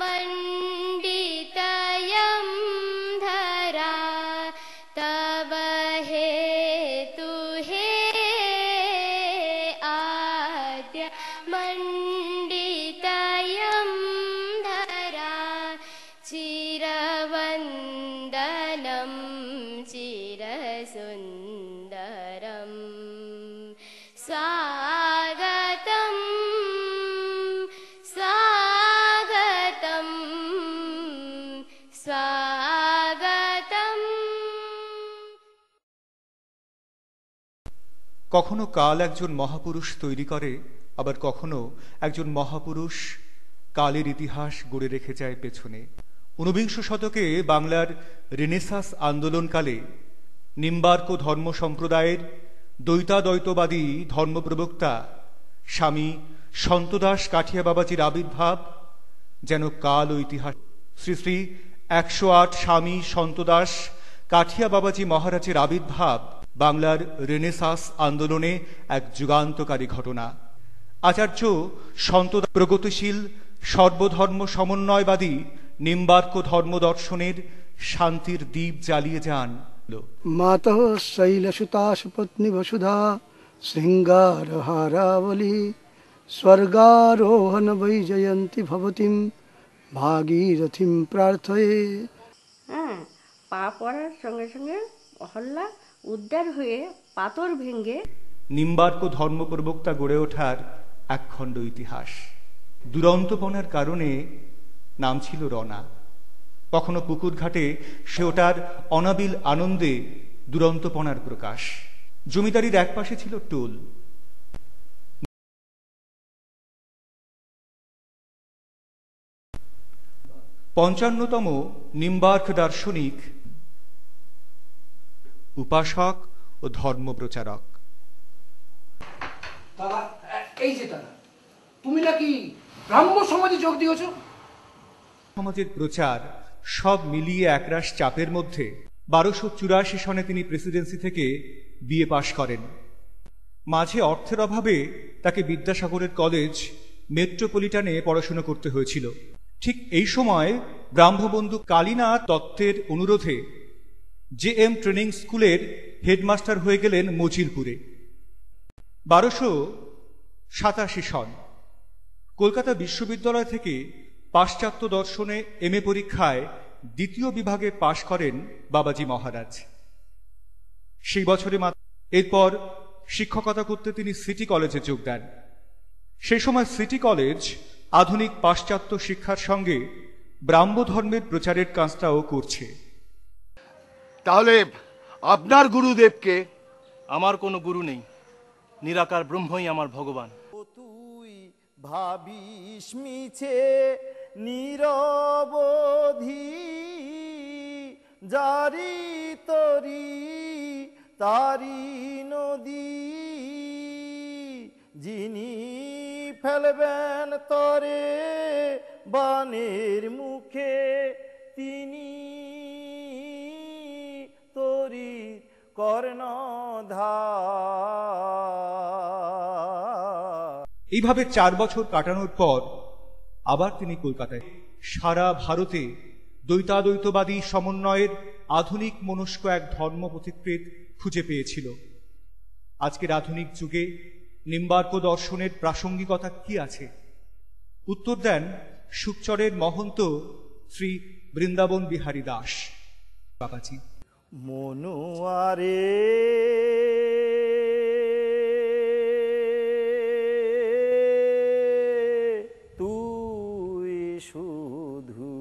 मण्डितयं धरा तव हेतु हे आद्य मण्डितयं धरा चिरवन्दनं चिरसुन्दरं स्वागतं स्वागतं स्वागतं। কখনো কাল একজন মহাপুরুষ তৈরি করে, আবার কখনো একজন মহাপুরুষ কালের ইতিহাস গড়ে রেখে যায় পেছনে। ঊনবিংশ শতকে বাংলার রেনেসাঁস আন্দোলনকালে নিম্বার্ক ধর্ম সম্প্রদায়ের দ্বৈতাদ্বৈতবাদী ধর্মপ্রবক্তা স্বামী সন্তদাস কাঠিয়া বাবাজির আবির্ভাব যেন কাল ও ইতিহাস। শ্রী শ্রী 108 স্বামী সন্তদাস কাঠিয়া বাবাজি মহারাজের আবির্ভাব বাংলার রেনেসাঁস আন্দোলনে এক যুগান্তকারী ঘটনা। আচার্য সন্তদাস প্রগতিশীল সর্বধর্ম সমন্বয়বাদী নিম্বার্ক ধর্মদর্শনের শান্তির দ্বীপ জ্বালিয়ে যান। মাতঃ শৈলসুতা সুপত্নী বসুধা শৃঙ্গারহারাবলী স্বর্গারোহণ বৈজয়ন্তী ভবতীম ভাগীরথীম প্রার্থয়ে। হ্যাঁ, পা পড়ার সঙ্গে সঙ্গে অহল্যা উদ্ধার হয়ে পাথর ভেঙে নিম্বার্ক ধর্ম প্রবক্তা গড়ে ওঠার একখণ্ড ইতিহাস। দুরন্তপনার কারণে নাম ছিল রনা। কখনো পুকুর ঘাটে সে ওটার অনাবিল আনন্দে দুরন্তপনার প্রকাশ। জমিদারির এক পাশে ছিল টোল। 55তম নিম্বার্ক দার্শনিক, উপাসক ও ধর্মপ্রচারক। দাদা, এই যে দাদা, তুমি নাকি ব্রাহ্ম সমাজে যোগ দিয়েছ? সমাজের প্রচার সব মিলিয়ে একরাশ চাপের মধ্যে 1284 সনে তিনি প্রেসিডেন্সি থেকে বিএ পাশ করেন। মাঝে অর্থের অভাবে তাকে বিদ্যাসাগরের কলেজ মেট্রোপলিটনে পড়াশোনা করতে হয়েছিল। ঠিক এই সময় ব্রাহ্মবন্ধু কালীনাথ দত্তের অনুরোধে JM ট্রেনিং স্কুলের হেডমাস্টার হয়ে গেলেন মজিলপুরে। 1287 সন কলকাতা বিশ্ববিদ্যালয় থেকে পাশ্চাত্য দর্শনে MA পরীক্ষায় দ্বিতীয় বিভাগে পাশ করেন বাবাজি মহারাজ। সেই বছরে এরপর শিক্ষকতা করতে তিনি সিটি কলেজে যোগ দেন। সেই সময় সিটি কলেজ আধুনিক পাশ্চাত্য শিক্ষার সঙ্গে ব্রাহ্ম ধর্মের প্রচারের কাজটাও করছে। তাহলে আপনার গুরুদেবকে? আমার কোনো গুরু নেই, নিরাকার ব্রহ্মই আমার ভগবান। তুই ভাবিস মিছে নিরবধি, জারি তরি তারি নদী, যিনি ফেলবেন তরে বানের মুখে, তিনি তরি কর্ণধার। এইভাবে 4 বছর কাটানোর পর আবার তিনি কলকাতায়। সারা ভারতে দ্বৈতাদ্বৈতবাদী সমন্বয়ের আধুনিক মনস্ক এক ধর্ম পথিকৃৎ খুঁজে পেয়েছিল। আজকের আধুনিক যুগে নিম্বার্ক দর্শনের প্রাসঙ্গিকতা কি আছে? উত্তর দেন সুকচরের মহন্ত শ্রী বৃন্দাবন বিহারী দাস বাবাজি। মনুয়ারে তুই শুধু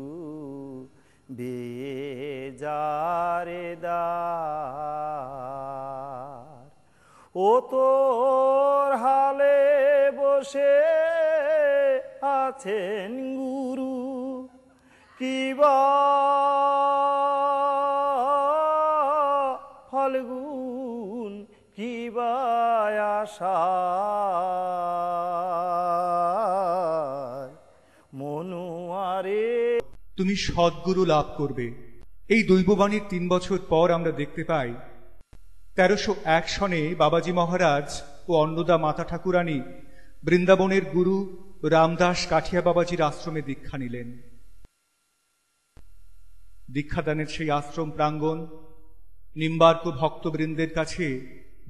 বেজারে দার, ও তোর হালে বসে আছেন গুরু, কিবা ফলগুন কিবা আশা, মনুয়ারে তুমি সদ্গুরু লাভ করবে। এই দৈববাণীর 3 বছর পর আমরা দেখতে পাই 1301 সনে বাবাজি মহারাজ ও অন্নদা মাতা ঠাকুরানী বৃন্দাবনের গুরু ও রামদাস কাঠিয়া বাবাজির আশ্রমে দীক্ষা নিলেন। দীক্ষাদানের সেই আশ্রম প্রাঙ্গণ নিম্বার্ক ভক্তবৃন্দের কাছে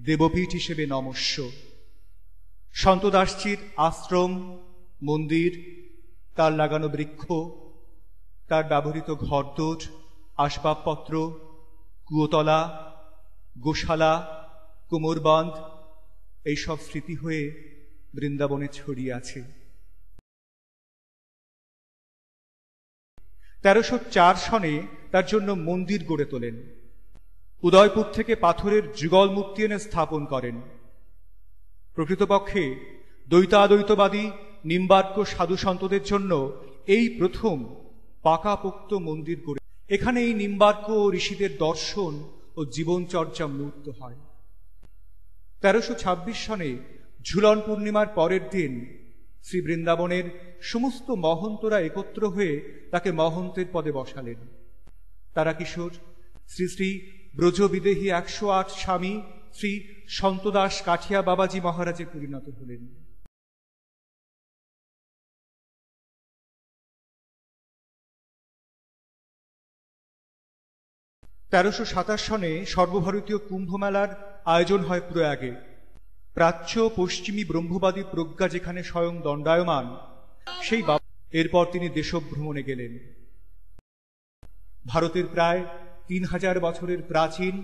দেবপীঠ হিসেবে নমস্য। সন্ত দাসজির আশ্রম, মন্দির, তার লাগানো বৃক্ষ, তার ব্যবহৃত ঘরদোর, আসবাবপত্র, কুয়োতলা, গোশালা, কোমরবাঁধ এইসব স্মৃতি হয়ে বৃন্দাবনে ছড়িয়ে আছে। 1304 সনে তার জন্য মন্দির গড়ে তোলেন। উদয়পুর থেকে পাথরের যুগল মূর্তি এনে স্থাপন করেন। প্রকৃতপক্ষে দ্বৈতাদ্বৈতবাদী নিম্বার্ক সাধু সন্তদের জন্য এই প্রথম পাকাপোক্ত মন্দির গড়ে। এখানে এই নিম্বার্ক ও ঋষিদের দর্শন ও জীবনচর্যা মূর্ত হয়। 1326 সনে ঝুলন পূর্ণিমার পরের দিন শ্রী বৃন্দাবনের সমস্ত মহন্তরা একত্র হয়ে তাকে মহন্তের পদে বসালেন। তারা কিশোর শ্রী শ্রী ব্রজবিদেহী 108 স্বামী শ্রী সন্তদাস কাঠিয়া বাবাজি মহারাজে পরিণত হলেন। তেরোশো 27 সনে সর্বভারতীয় কুম্ভ মেলার আয়োজন হয় প্রয়াগে। প্রাচ্য পশ্চিমী ব্রহ্মবাদী প্রজ্ঞা যেখানে স্বয়ং দণ্ডায়মান, সেই এরপর তিনি দেশভ্রমণে গেলেন। ভারতের প্রায় 3000 বছরের প্রাচীন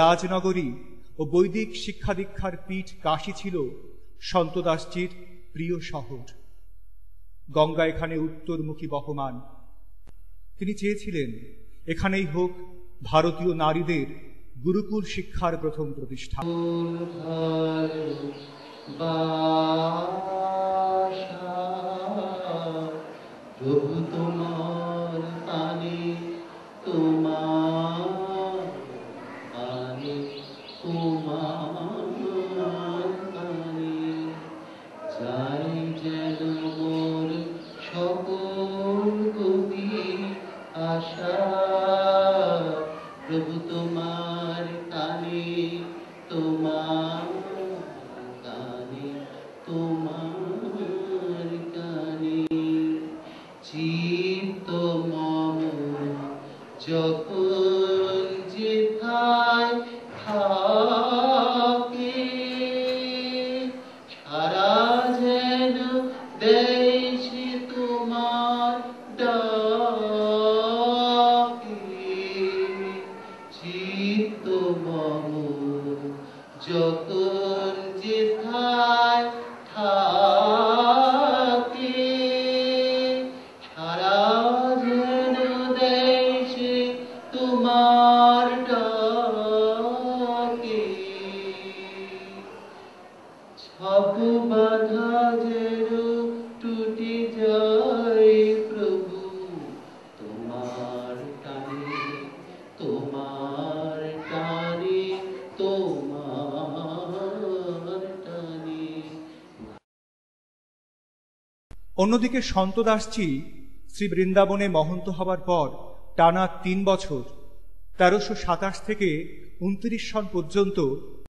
রাজনগরী ও বৈদিক শিক্ষা দীক্ষার পীঠ কাশী ছিল সন্তদাসজির প্রিয় শহর। গঙ্গা এখানে উত্তরমুখী বহমান। তিনি চেয়েছিলেন এখানেই হোক ভারতীয় নারীদের গুরুকুল শিক্ষার প্রথম প্রতিষ্ঠা। প্রভু তোমার আনে তোমার আনে তোমার আনে যাই যেন মোর সকল গতি আশা প্রভু তোমার কানে তোমার কানে তোমার কানে চিত্ত মম যখন যেথায় থাকে সারা যেন দেশে তোমার ডাকে চিত্ত মম যখন যেথায় থাকে সারা যেন দেশে তোমার ডাকে সব বাধা যেন টুটে যায় প্রভু তোমার টানে তোমার টানে তোমার টানে। অন্যদিকে সন্তদাসজি শ্রী বৃন্দাবনে মহন্ত হবার পর টানা 3 বছর 1327 থেকে 29 সন পর্যন্ত